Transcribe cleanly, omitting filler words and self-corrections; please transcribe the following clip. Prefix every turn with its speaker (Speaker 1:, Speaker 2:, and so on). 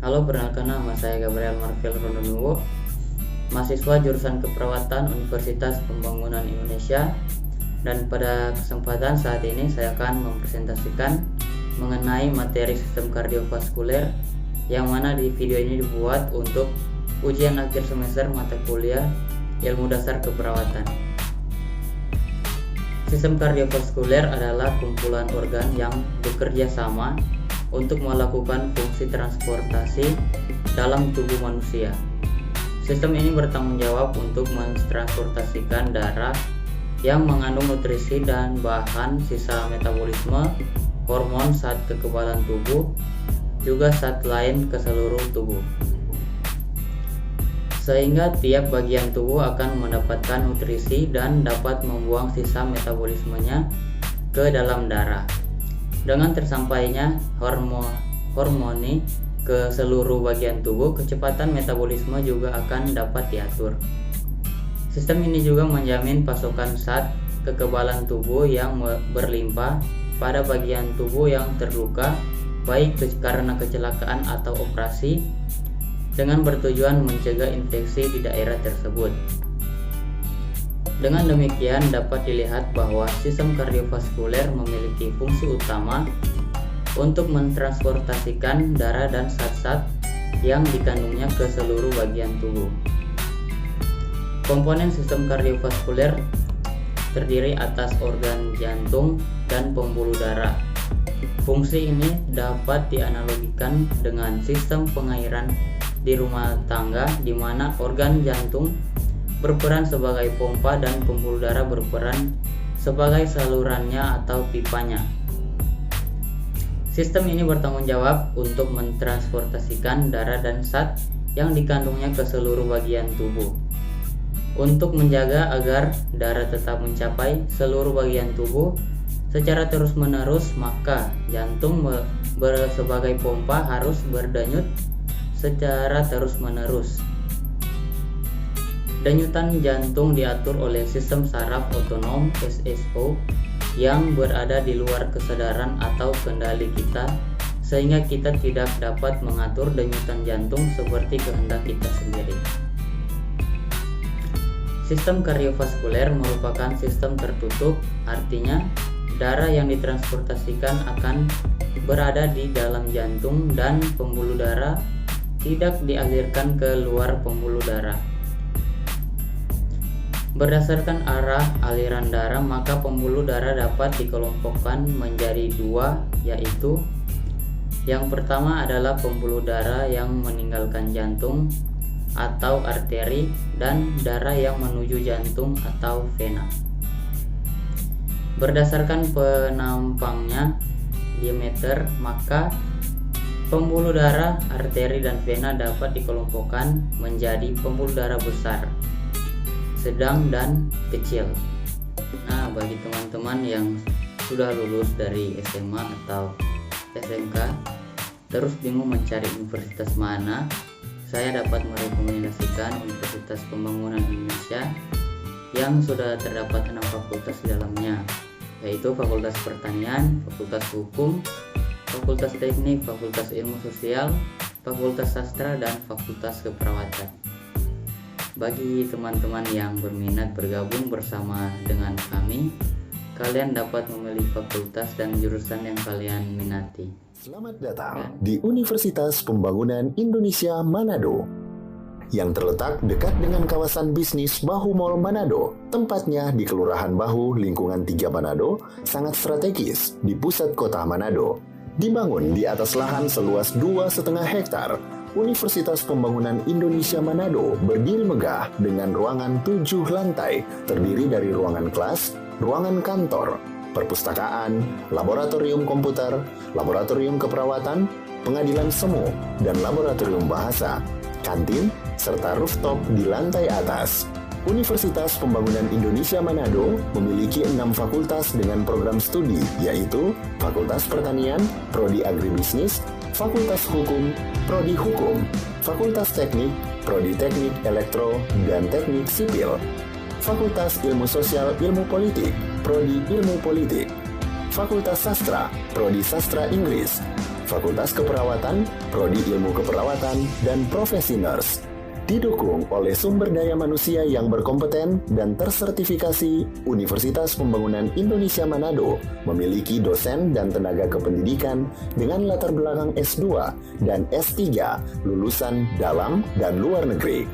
Speaker 1: Halo, perkenalkan nama saya Gabriel Marvel Rondonuwo, mahasiswa jurusan Keperawatan Universitas Pembangunan Indonesia. Dan pada kesempatan saat ini saya akan mempresentasikan mengenai materi sistem kardiovaskuler, yang mana di video ini dibuat untuk ujian akhir semester mata kuliah Ilmu Dasar Keperawatan. Sistem kardiovaskuler adalah kumpulan organ yang bekerja sama untuk melakukan fungsi transportasi dalam tubuh manusia. Sistem ini bertanggung jawab untuk mentransportasikan darah yang mengandung nutrisi dan bahan sisa metabolisme, hormon saat kekebalan tubuh, juga zat lain ke seluruh tubuh. Sehingga tiap bagian tubuh akan mendapatkan nutrisi dan dapat membuang sisa metabolismenya ke dalam darah. Dengan tersampainya hormoni ke seluruh bagian tubuh, kecepatan metabolisme juga akan dapat diatur. Sistem ini juga menjamin pasokan zat kekebalan tubuh yang berlimpah pada bagian tubuh yang terluka, baik karena kecelakaan atau operasi, dengan bertujuan mencegah infeksi di daerah tersebut. Dengan demikian dapat dilihat bahwa sistem kardiovaskuler memiliki fungsi utama untuk mentransportasikan darah dan zat-zat yang dikandungnya ke seluruh bagian tubuh. Komponen sistem kardiovaskuler terdiri atas organ jantung dan pembuluh darah. Fungsi ini dapat dianalogikan dengan sistem pengairan di rumah tangga, di mana organ jantung berperan sebagai pompa dan pembuluh darah berperan sebagai salurannya atau pipanya. Sistem ini bertanggung jawab untuk mentransportasikan darah dan zat yang dikandungnya ke seluruh bagian tubuh. Untuk menjaga agar darah tetap mencapai seluruh bagian tubuh secara terus-menerus, maka jantung sebagai pompa harus berdenyut secara terus-menerus. Denyutan jantung diatur oleh sistem saraf otonom SSO yang berada di luar kesadaran atau kendali kita, sehingga kita tidak dapat mengatur denyutan jantung seperti kehendak kita sendiri. Sistem kardiovaskuler merupakan sistem tertutup, artinya darah yang ditransportasikan akan berada di dalam jantung dan pembuluh darah, tidak dialirkan ke luar pembuluh darah. Berdasarkan arah aliran darah, maka pembuluh darah dapat dikelompokkan menjadi dua, yaitu yang pertama adalah pembuluh darah yang meninggalkan jantung atau arteri, dan darah yang menuju jantung atau vena. Berdasarkan penampangnya diameter, maka pembuluh darah, arteri, dan vena dapat dikelompokkan menjadi pembuluh darah besar, sedang, dan kecil. Nah, bagi teman-teman yang sudah lulus dari SMA atau SMK terus bingung mencari universitas mana, saya dapat merekomendasikan Universitas Pembangunan Indonesia yang sudah terdapat 6 fakultas di dalamnya, yaitu Fakultas Pertanian, Fakultas Hukum, Fakultas Teknik, Fakultas Ilmu Sosial, Fakultas Sastra, dan Fakultas Keperawatan. Bagi teman-teman yang berminat bergabung bersama dengan kami, kalian dapat memilih fakultas dan jurusan yang kalian minati.
Speaker 2: Selamat datang di Universitas Pembangunan Indonesia Manado, yang terletak dekat dengan kawasan bisnis Bahu Mall Manado. Tempatnya di Kelurahan Bahu, lingkungan 3 Manado, sangat strategis di pusat kota Manado. Dibangun di atas lahan seluas 2,5 hektar, Universitas Pembangunan Indonesia Manado berdiri megah dengan ruangan 7 lantai, terdiri dari ruangan kelas, ruangan kantor, perpustakaan, laboratorium komputer, laboratorium keperawatan, pengadilan semu, dan laboratorium bahasa, kantin, serta rooftop di lantai atas. Universitas Pembangunan Indonesia Manado memiliki 6 fakultas dengan program studi, yaitu Fakultas Pertanian, Prodi Agribisnis, Fakultas Hukum, Prodi Hukum, Fakultas Teknik, Prodi Teknik Elektro dan Teknik Sipil, Fakultas Ilmu Sosial Ilmu Politik, Prodi Ilmu Politik, Fakultas Sastra, Prodi Sastra Inggris, Fakultas Keperawatan, Prodi Ilmu Keperawatan, dan Profesi Nurse. Didukung oleh sumber daya manusia yang berkompeten dan tersertifikasi, Universitas Pembangunan Indonesia Manado memiliki dosen dan tenaga kependidikan dengan latar belakang S2 dan S3 lulusan dalam dan luar negeri.